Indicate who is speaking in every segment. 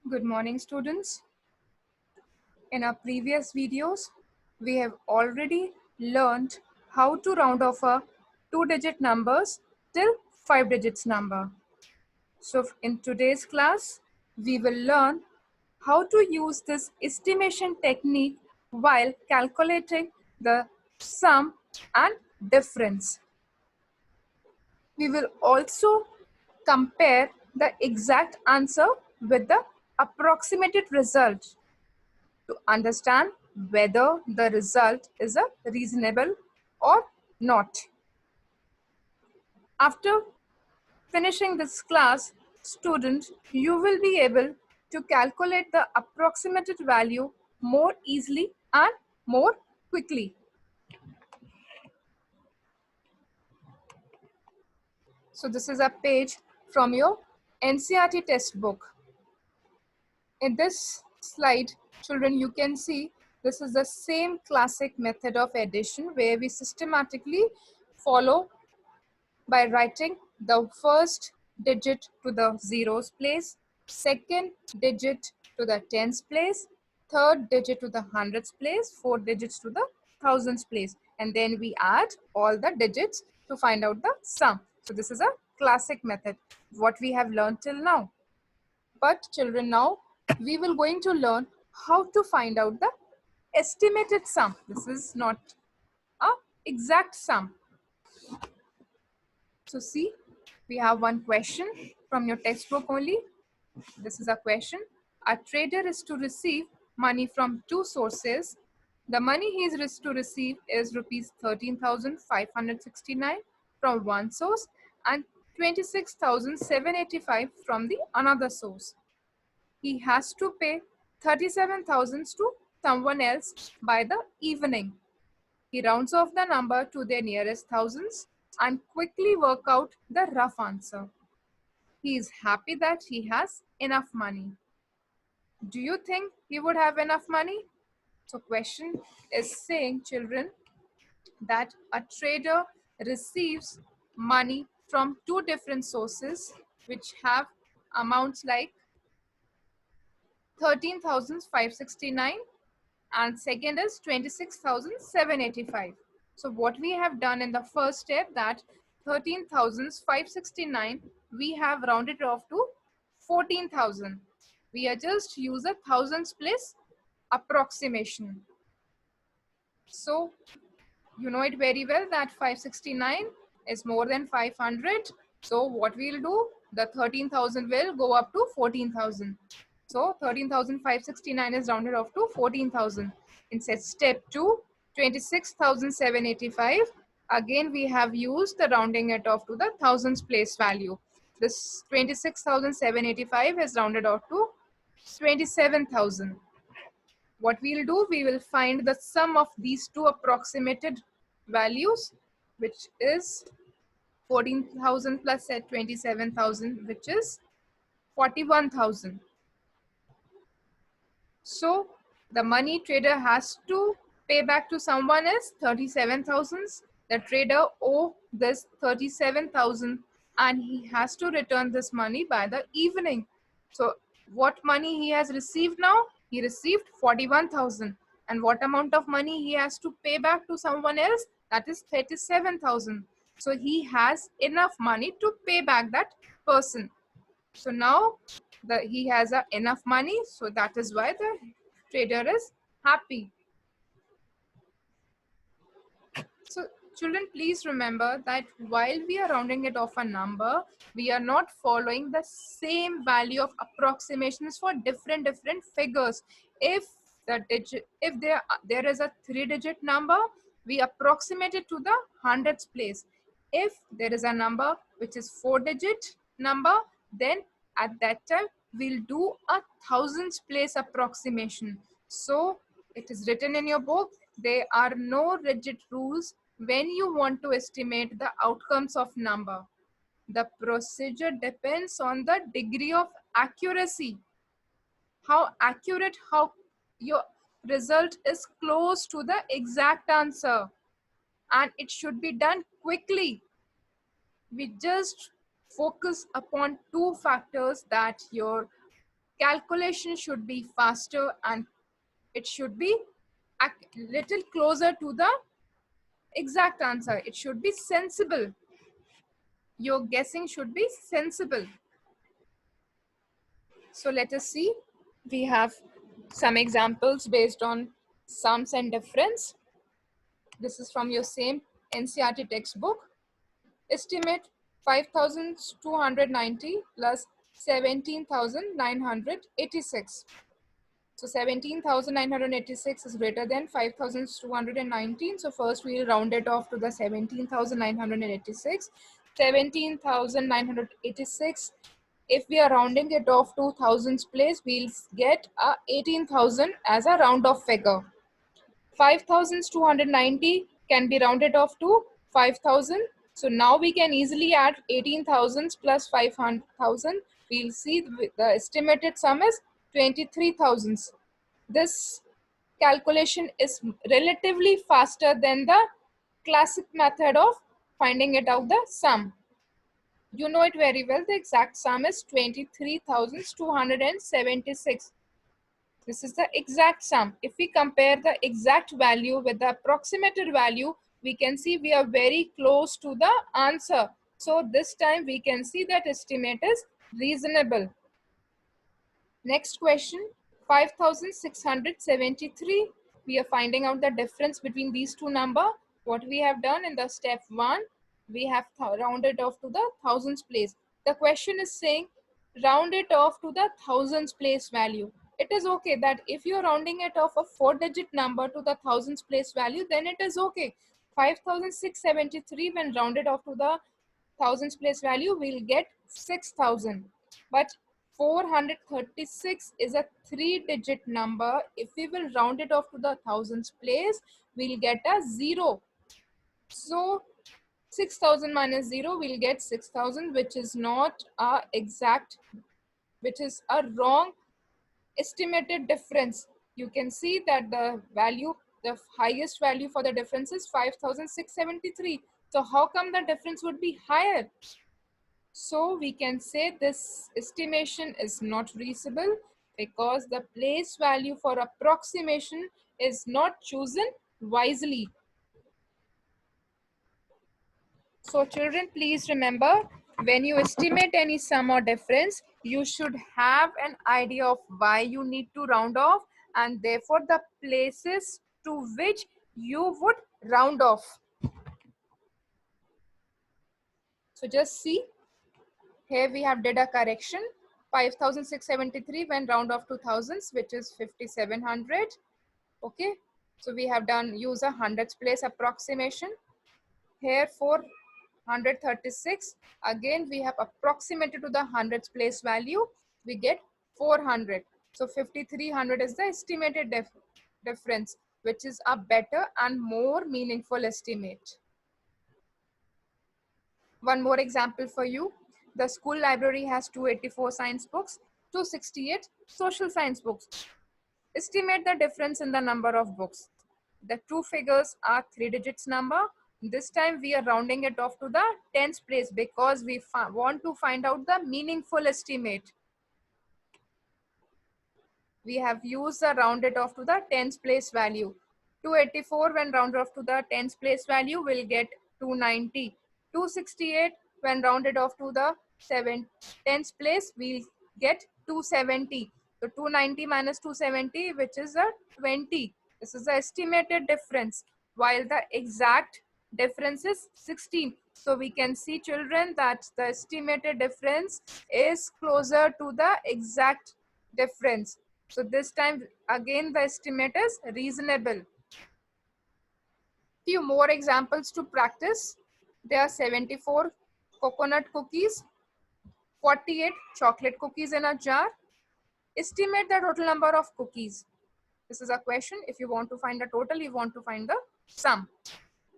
Speaker 1: Good morning, students. In our previous videos, we have already learned how to round off a two-digit numbers till five digits number. So in today's class, we will learn how to use this estimation technique while calculating the sum and difference. We will also compare the exact answer with the approximated result to understand whether the result is a reasonable or not. After finishing this class, student, you will be able to calculate the approximated value more easily and more quickly. So this is a page from your NCERT textbook. In this slide, children, you can see this is the same classic method of addition where we systematically follow by writing the first digit to the zeros place, second digit to the tens place, third digit to the hundreds place, fourth digits to the thousands place, and then we add all the digits to find out the sum. So this is a classic method, what we have learned till now. But children, now we will going to learn how to find out the estimated sum. This is not a exact sum. So see, we have one question from your textbook only. This is a question. A trader is to receive money from two sources. The money he is to receive is rupees 13,569 from one source and 26,785 from the another source. He has to pay 37,000 to someone else by the evening. He rounds off the number to their nearest thousands and quickly work out the rough answer. He is happy that he has enough money. Do you think he would have enough money? So question is saying, children, that a trader receives money from two different sources which have amounts like 13,569 and second is 26,785. So what we have done in the first step, that 13,569 we have rounded off to 14,000. We are just use a thousands place approximation. So you know it very well that 569 is more than 500. So what we'll do, the 13,000 will go up to 14,000. So 13,569 is rounded off to 14,000. In step 2, 26,785. Again, we have used the rounding it off to the thousands place value. This 26,785 is rounded off to 27,000. What we'll do, we will find the sum of these two approximated values, which is 14,000 plus 27,000, which is 41,000. So the money trader has to pay back to someone is 37,000. The trader owe this 37,000 and he has to return this money by the evening. So what money he has received now? He received 41,000. And what amount of money he has to pay back to someone else? That is 37,000. So he has enough money to pay back that person. So now he has enough money, so that is why the trader is happy. So children, please remember that while we are rounding it off a number, we are not following the same value of approximations for different figures. If there is a three-digit number, we approximate it to the hundreds place. If there is a number which is four-digit number, then at that time we'll do a thousands place approximation. So it is written in your book, there are no rigid rules when you want to estimate the outcomes of number. The procedure depends on the degree of accuracy. How accurate, how your result is close to the exact answer. And it should be done quickly. We just focus upon two factors, that your calculation should be faster and it should be a little closer to the exact answer. It should be sensible. Your guessing should be sensible. So let us see. We have some examples based on sums and difference. This is from your same NCERT textbook. Estimate 5,290 plus 17,986. So 17,986 is greater than 5,219. So first we will round it off to the 17,986. 17,986. If we are rounding it off to thousands place, we'll get 18,000 as a round off figure. 5,290 can be rounded off to 5,000. So now we can easily add 18,000 plus 5,000. We'll see the estimated sum is 23,000. This calculation is relatively faster than the classic method of finding it out the sum. You know it very well. The exact sum is 23,276. This is the exact sum. If we compare the exact value with the approximated value, we can see we are very close to the answer. So this time we can see that estimate is reasonable. Next question, 5,673. We are finding out the difference between these two numbers. What we have done in the step 1, we have rounded off to the thousands place. The question is saying round it off to the thousands place value. It is okay that if you're rounding it off a 4-digit number to the thousands place value, then it is okay. 5,673 when rounded off to the thousands place value, we'll get 6,000. But 436 is a 3-digit number. If we will round it off to the thousands place, we'll get a 0. So 6,000 minus 0, we'll get 6,000, which is not a exact, which is a wrong estimated difference. You can see that the value, the highest value for the difference is 5,673. So how come the difference would be higher? So we can say this estimation is not reasonable because the place value for approximation is not chosen wisely. So children, please remember, when you estimate any sum or difference, you should have an idea of why you need to round off and therefore the places to which you would round off. So just see. Here we have did a correction. 5,673 when round off to thousands, which is 5,700. Okay. So we have done use a hundreds place approximation. Here for 136, again we have approximated to the hundreds place value. We get 400. So 5,300 is the estimated difference, which is a better and more meaningful estimate. One more example for you. The school library has 284 science books, 268 social science books. Estimate the difference in the number of books. The two figures are 3 digits number. This time we are rounding it off to the tens place because we want to find out the meaningful estimate. We have used the rounded off to the tens place value. 284 when rounded off to the tens place value will get 290. 268 when rounded off to the tens place we'll get 270. So 290 minus 270, which is a 20. This is the estimated difference, while the exact difference is 16. So we can see, children, that the estimated difference is closer to the exact difference. So this time again the estimate is reasonable. Few more examples to practice. There are 74 coconut cookies, 48 chocolate cookies in a jar. Estimate the total number of cookies. This is a question. If you want to find the total, you want to find the sum.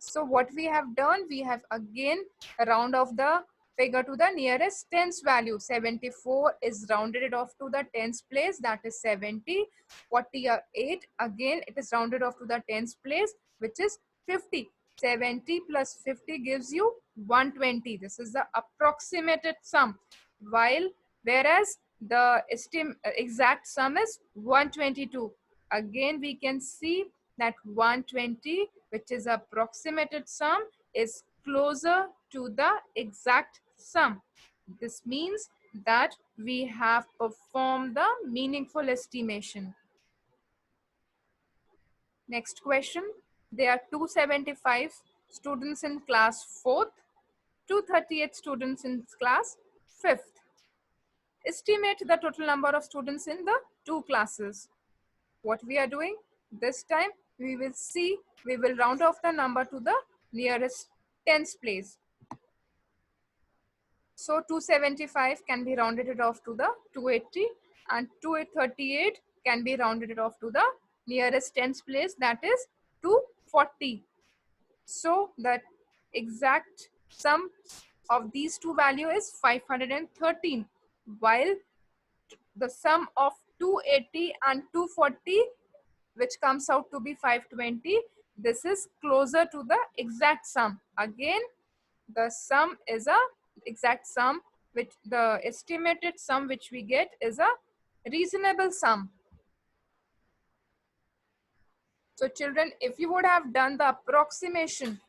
Speaker 1: So what we have done, we have again round off the figure to the nearest tens value. 74 is rounded off to the tens place, that is 70. 48, again it is rounded off to the tens place, which is 50. 70 plus 50 gives you 120. This is the approximated sum. Whereas the exact sum is 122. Again, we can see that 120, which is approximated sum, is closer to the exact sum. This means that we have performed the meaningful estimation. Next question. There are 275 students in class 4th, 238 students in class 5th. Estimate the total number of students in the two classes. What we are doing this time, we will round off the number to the nearest tens place. So 275 can be rounded off to the 280 and 238 can be rounded off to the nearest tens place, that is 240. So the exact sum of these two values is 513, while the sum of 280 and 240, which comes out to be 520, this is closer to the exact sum. Again, the sum is a exact sum, which the estimated sum which we get is a reasonable sum. So children, if you would have done the approximation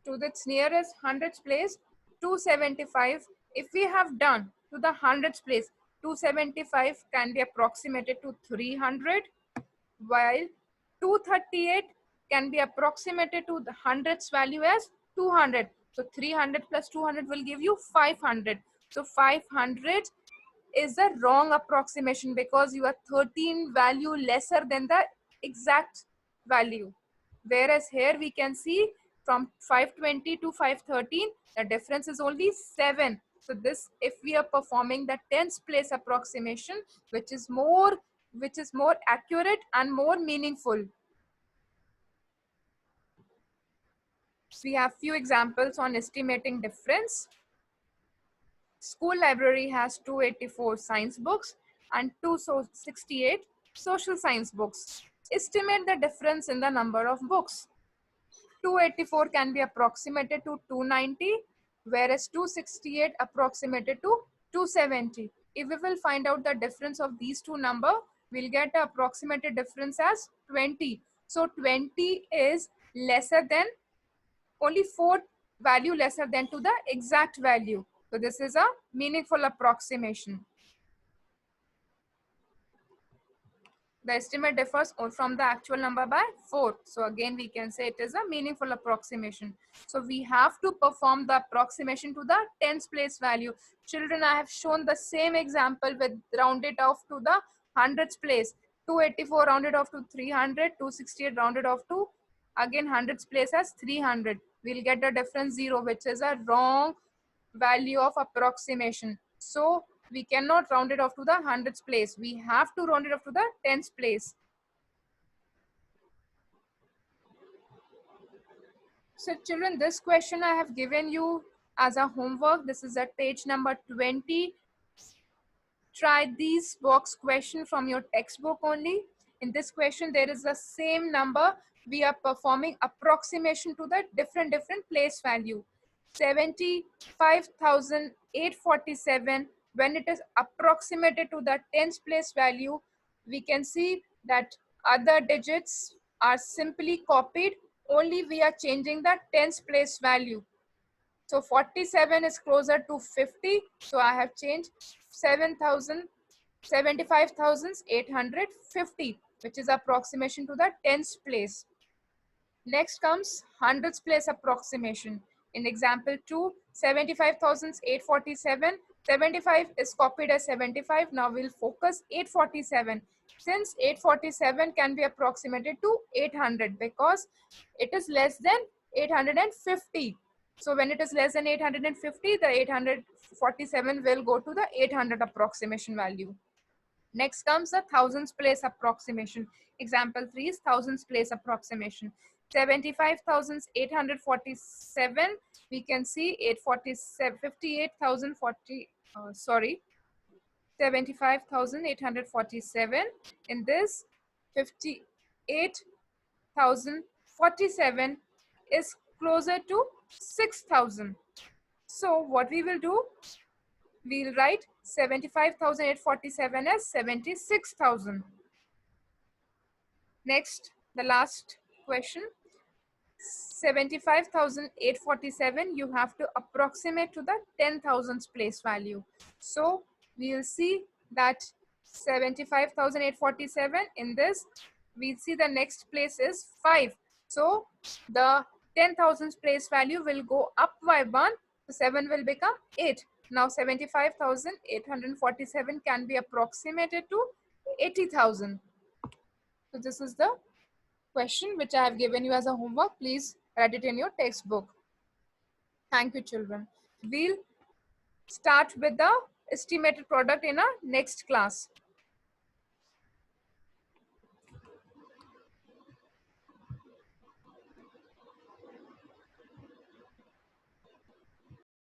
Speaker 1: to its nearest hundreds place, 275, if we have done to the hundreds place, 275 can be approximated to 300, while 238 can be approximated to the hundreds value as 200. So 300 plus 200 will give you 500. So 500 is the wrong approximation because you are 13 value lesser than the exact value. Whereas here we can see from 520 to 513, the difference is only 7. So this, if we are performing the tens place approximation, which is more accurate and more meaningful. We have few examples on estimating difference. School library has 284 science books and 268 social science books. Estimate the difference in the number of books. 284 can be approximated to 290, whereas 268 approximated to 270. If we will find out the difference of these two numbers, we'll get the approximated difference as 20. So 20 is lesser than, only 4 value lesser than to the exact value. So this is a meaningful approximation. The estimate differs from the actual number by 4. So again, we can say it is a meaningful approximation. So we have to perform the approximation to the tens place value. Children, I have shown the same example with rounded off to the hundreds place. 284 rounded off to 300, 268 rounded off to again hundreds place as 300. We'll get the difference 0, which is a wrong value of approximation. So we cannot round it off to the hundreds place. We have to round it off to the tens place. So children, this question I have given you as a homework. This is at page number 20. Try these box question from your textbook only. In this question, there is the same number. We are performing approximation to the different place value. 75,847. When it is approximated to the tens place value, we can see that other digits are simply copied. Only we are changing the tens place value. So 47 is closer to 50. So I have changed 75,850, which is approximation to the tens place. Next comes hundreds place approximation. In example 2, 75,847. 75 is copied as 75. Now we'll focus 847. Since 847 can be approximated to 800 because it is less than 850. So when it is less than 850, the 847 will go to the 800 approximation value. Next comes the thousands place approximation. Example 3 is thousands place approximation. 75,847. We can see 58,040. 75,847. In this, 58,047 is closer to 6,000. So what we will do? we'll write 75,847 as 76,000. Next, the last question. 75,847 you have to approximate to the 10,000th place value. So we'll see that 75,847 in this, we see the next place is 5. So the 10,000th place value will go up by 1. So 7 will become 8. Now 75,847 can be approximated to 80,000. So this is the question which I have given you as a homework. Please write it in your textbook. Thank you, children. We'll start with the estimated product in our next class.